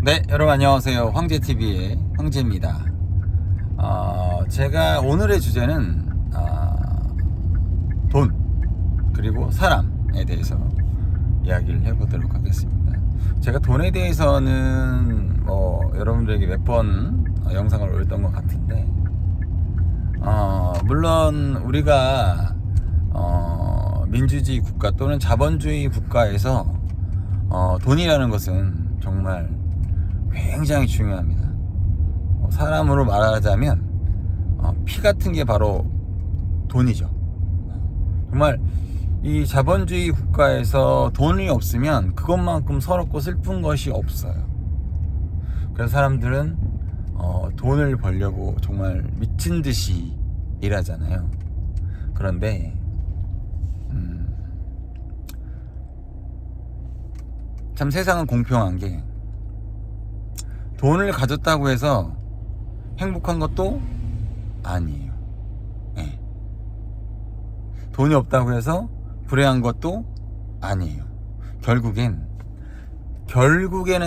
네, 여러분 안녕하세요. 황제TV의 황제입니다. 제가 오늘의 주제는 돈 그리고 사람에 대해서 이야기를 해보도록 하겠습니다. 제가 돈에 대해서는 여러분들에게 몇 번 영상을 올렸던 것 같은데, 물론 우리가 민주주의 국가 또는 자본주의 국가에서 돈이라는 것은 정말 굉장히 중요합니다. 사람으로 말하자면 피 같은 게 바로 돈이죠. 정말 이 자본주의 국가에서 돈이 없으면 그것만큼 서럽고 슬픈 것이 없어요. 그래서 사람들은 돈을 벌려고 정말 미친 듯이 일하잖아요. 그런데 참 세상은 공평한 게, 돈을 가졌다고 해서 행복한 것도 아니에요. 네. 돈이 없다고 해서 불행한 것도 아니에요. 결국에는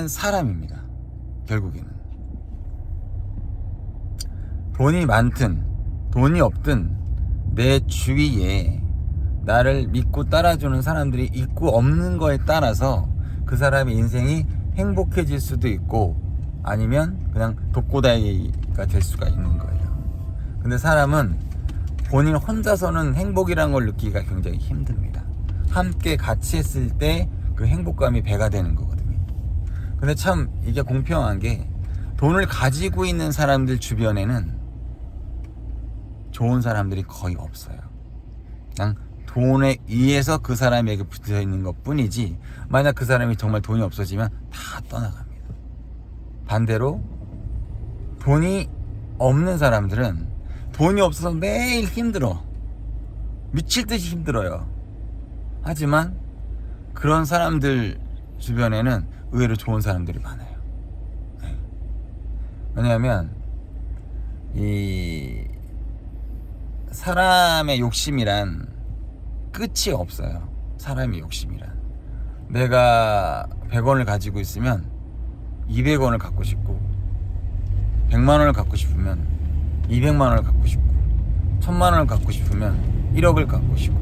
사람입니다. 결국에는 돈이 많든 돈이 없든 내 주위에 나를 믿고 따라주는 사람들이 있고 없는 거에 따라서 그 사람의 인생이 행복해질 수도 있고 아니면 그냥 독고다이가 될 수가 있는 거예요. 근데 사람은 본인 혼자서는 행복이라는 걸 느끼기가 굉장히 힘듭니다. 함께 같이 했을 때 그 행복감이 배가 되는 거거든요. 근데 참 이게 공평한 게, 돈을 가지고 있는 사람들 주변에는 좋은 사람들이 거의 없어요. 그냥 돈에 의해서 그 사람에게 붙어 있는 것 뿐이지, 만약 그 사람이 정말 돈이 없어지면 다 떠나갑니다. 반대로 돈이 없는 사람들은 돈이 없어서 매일 힘들어, 미칠 듯이 힘들어요. 하지만 그런 사람들 주변에는 의외로 좋은 사람들이 많아요. 네. 왜냐하면 이 사람의 욕심이란 끝이 없어요. 사람의 욕심이란, 내가 100원을 가지고 있으면 200원을 갖고 싶고, 100만 원을 갖고 싶으면 200만 원을 갖고 싶고, 1000만 원을 갖고 싶으면 1억을 갖고 싶고,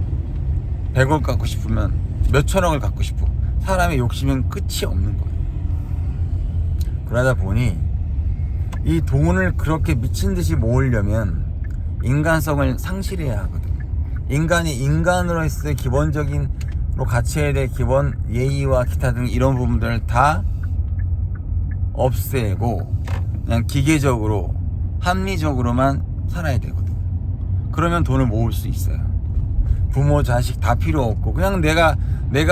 100억 갖고 싶으면 몇천억을 갖고 싶고, 사람의 욕심은 끝이 없는 거예요. 그러다 보니 이 돈을 그렇게 미친 듯이 모으려면 인간성을 상실해야 하거든요. 인간이 인간으로 했을 때 기본적인 갖춰야 될 기본 예의와 기타 등 이런 부분들을 다 없애고 그냥 기계적으로 합리적으로만 살아야 되거든. 그러면 돈을 모을 수 있어요. 부모 자식 다 필요 없고 그냥 내가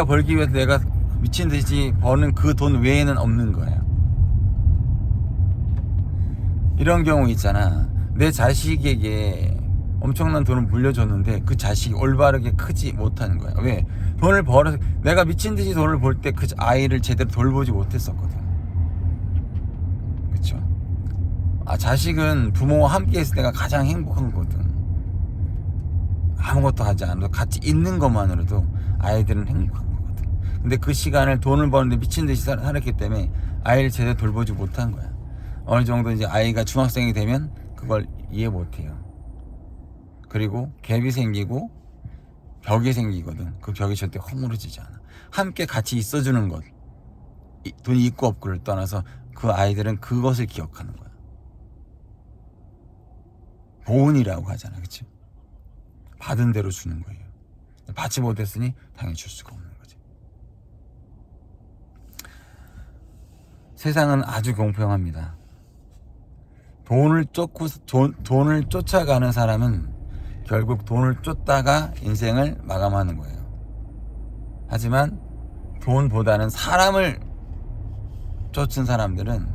벌기 위해서 내가 미친 듯이 버는 그 돈 외에는 없는 거예요. 이런 경우 있잖아. 내 자식에게 엄청난 돈을 물려줬는데 그 자식이 올바르게 크지 못하는 거야. 왜? 돈을 벌어서 내가 미친 듯이 돈을 벌 때 그 아이를 제대로 돌보지 못했었거든. 그쵸? 자식은 부모와 함께 있을 때가 가장 행복한 거거든. 아무것도 하지 않아도 같이 있는 것만으로도 아이들은 행복한 거거든. 근데 그 시간을 돈을 버는데 미친 듯이 살았기 때문에 아이를 제대로 돌보지 못한 거야. 어느 정도 이제 아이가 중학생이 되면 그걸 이해 못해요. 그리고 갭이 생기고 벽이 생기거든. 그 벽이 절대 허물어지지 않아. 함께 같이 있어주는 것, 돈이 있고 없고를 떠나서 그 아이들은 그것을 기억하는 거야. 보은이라고 하잖아. 그치? 받은 대로 주는 거예요. 받지 못했으니 당연히 줄 수가 없는 거지. 세상은 아주 공평합니다. 돈을 쫓아가는 사람은 결국 돈을 쫓다가 인생을 마감하는 거예요. 하지만 돈보다는 사람을 쫓은 사람들은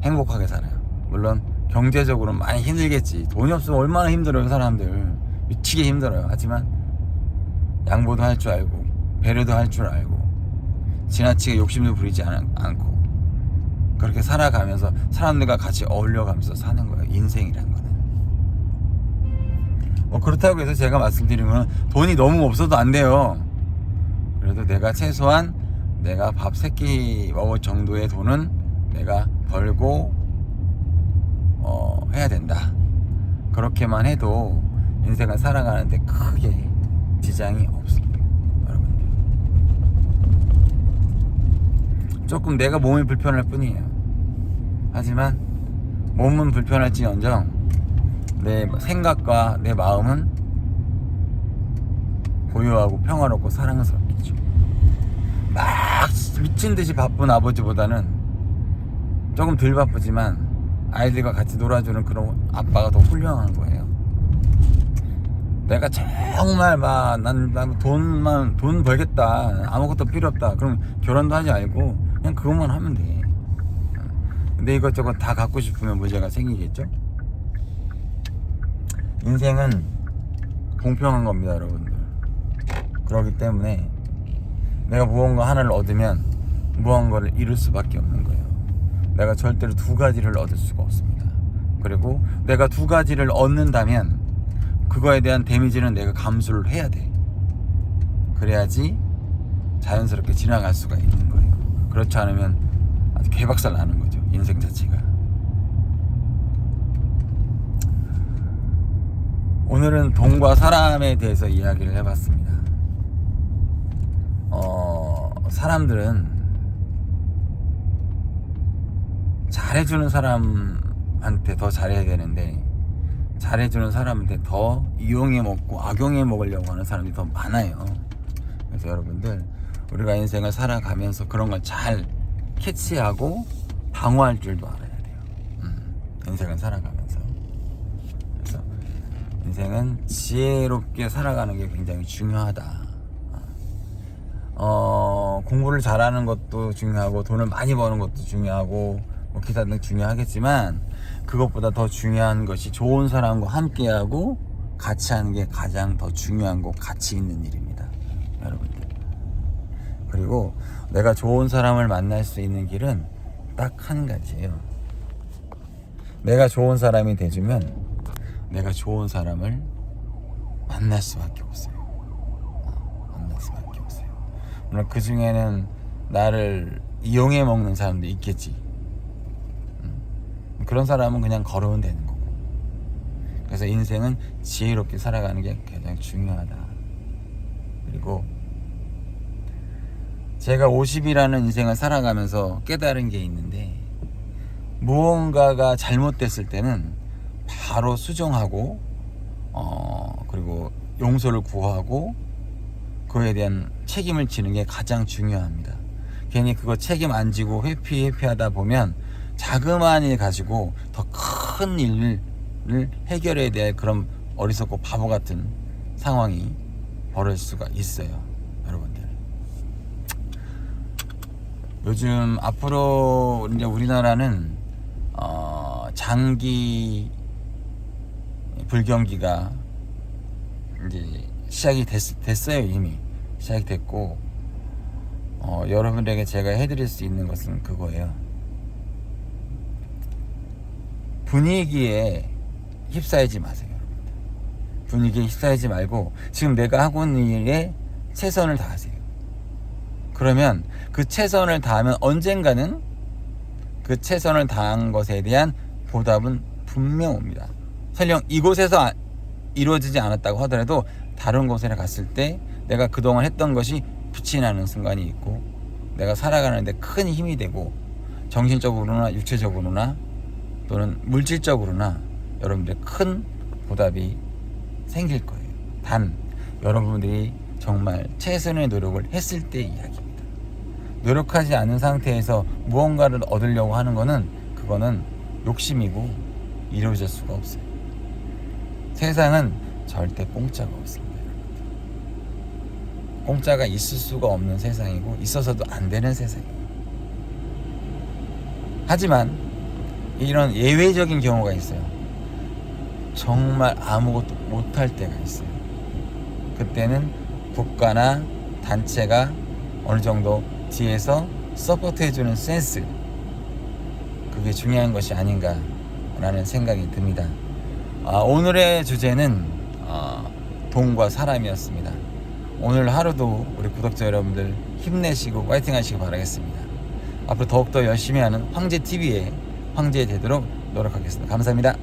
행복하게 살아요. 물론 경제적으로 많이 힘들겠지. 돈이 없으면 얼마나 힘들어요. 사람들 미치게 힘들어요. 하지만 양보도 할 줄 알고 배려도 할 줄 알고 지나치게 욕심도 부리지 않고 그렇게 살아가면서 사람들과 같이 어울려가면서 사는 거예요. 인생이란 거는. 그렇다고 해서 제가 말씀드린 거는 돈이 너무 없어도 안 돼요. 그래도 내가 최소한 내가 밥 3끼 먹을 정도의 돈은 내가 벌고 해야 된다. 그렇게만 해도 인생을 살아가는데 크게 지장이 없습니다. 여러분들, 조금 내가 몸이 불편할 뿐이에요. 하지만 몸은 불편할지언정 내 생각과 내 마음은 고요하고 평화롭고 사랑스럽겠죠. 막 미친듯이 바쁜 아버지보다는 조금 덜 바쁘지만 아이들과 같이 놀아주는 그런 아빠가 더 훌륭한 거예요. 내가 정말 막 난 돈 벌겠다, 아무것도 필요 없다, 그럼 결혼도 하지 말고 그냥 그것만 하면 돼. 근데 이것저것 다 갖고 싶으면 문제가 생기겠죠. 인생은 공평한 겁니다, 여러분들. 그렇기 때문에 내가 무언가 하나를 얻으면 무언가를 잃을 수밖에 없는 거예요. 내가 절대로 2가지를 얻을 수가 없습니다. 그리고 내가 2가지를 얻는다면 그거에 대한 데미지는 내가 감수를 해야 돼. 그래야지 자연스럽게 지나갈 수가 있는 거예요. 그렇지 않으면 아주 개박살 나는 거죠, 인생 자체가. 오늘은 돈과 사람에 대해서 이야기를 해봤습니다. 사람들은 잘해주는 사람한테 더 잘해야 되는데 잘해주는 사람한테 더 이용해 먹고 악용해 먹으려고 하는 사람이 더 많아요. 그래서 여러분들, 우리가 인생을 살아가면서 그런 걸 잘 캐치하고 방어할 줄도 알아야 돼요. 인생을 살아가면서. 그래서 인생은 지혜롭게 살아가는 게 굉장히 중요하다. 공부를 잘하는 것도 중요하고 돈을 많이 버는 것도 중요하고 뭐 기타 등 중요하겠지만 그것보다 더 중요한 것이 좋은 사람과 함께하고 같이 하는 게 가장 더 중요하고 가치 있는 일입니다, 여러분들. 그리고 내가 좋은 사람을 만날 수 있는 길은 딱 한 가지예요. 내가 좋은 사람이 돼주면 내가 좋은 사람을 만날 수밖에 없어요. 만날 수밖에 없어요. 물론 그 중에는 나를 이용해 먹는 사람도 있겠지. 그런 사람은 그냥 걸으면 되는 거고. 그래서 인생은 지혜롭게 살아가는 게 가장 중요하다. 그리고 제가 50이라는 인생을 살아가면서 깨달은 게 있는데, 무언가가 잘못됐을 때는 바로 수정하고 그리고 용서를 구하고 그에 대한 책임을 지는 게 가장 중요합니다. 괜히 그거 책임 안 지고 회피하다 보면 자그마한 일 가지고 더 큰 일을 해결해야 될 그런 어리석고 바보 같은 상황이 벌어질 수가 있어요, 여러분들. 요즘 앞으로 이제 우리나라는 장기 불경기가 이제 시작이 됐어요. 이미 시작이 됐고, 여러분들에게 제가 해드릴 수 있는 것은 그거예요. 분위기에 휩싸이지 마세요. 분위기에 휩싸이지 말고 지금 내가 하고 있는 일에 최선을 다하세요. 그러면 그 최선을 다하면 언젠가는 그 최선을 다한 것에 대한 보답은 분명 옵니다. 설령 이곳에서 이루어지지 않았다고 하더라도 다른 곳에 갔을 때 내가 그동안 했던 것이 빛이 나는 순간이 있고, 내가 살아가는 데 큰 힘이 되고, 정신적으로나 육체적으로나 또는 물질적으로나 여러분들의 큰 보답이 생길 거예요. 단 여러분들이 정말 최선의 노력을 했을 때의 이야기입니다. 노력하지 않은 상태에서 무언가를 얻으려고 하는 거는 그거는 욕심이고 이루어질 수가 없어요. 세상은 절대 공짜가 없습니다. 공짜가 있을 수가 없는 세상이고 있어서도 안 되는 세상이에요. 하지만 이런 예외적인 경우가 있어요. 정말 아무것도 못할 때가 있어요. 그때는 국가나 단체가 어느 정도 뒤에서 서포트해주는 센스, 그게 중요한 것이 아닌가라는 생각이 듭니다. 오늘의 주제는 돈과 사람이었습니다. 오늘 하루도 우리 구독자 여러분들 힘내시고 파이팅 하시기 바라겠습니다. 앞으로 더욱더 열심히 하는 황제TV의 황제 되도록 노력하겠습니다. 감사합니다.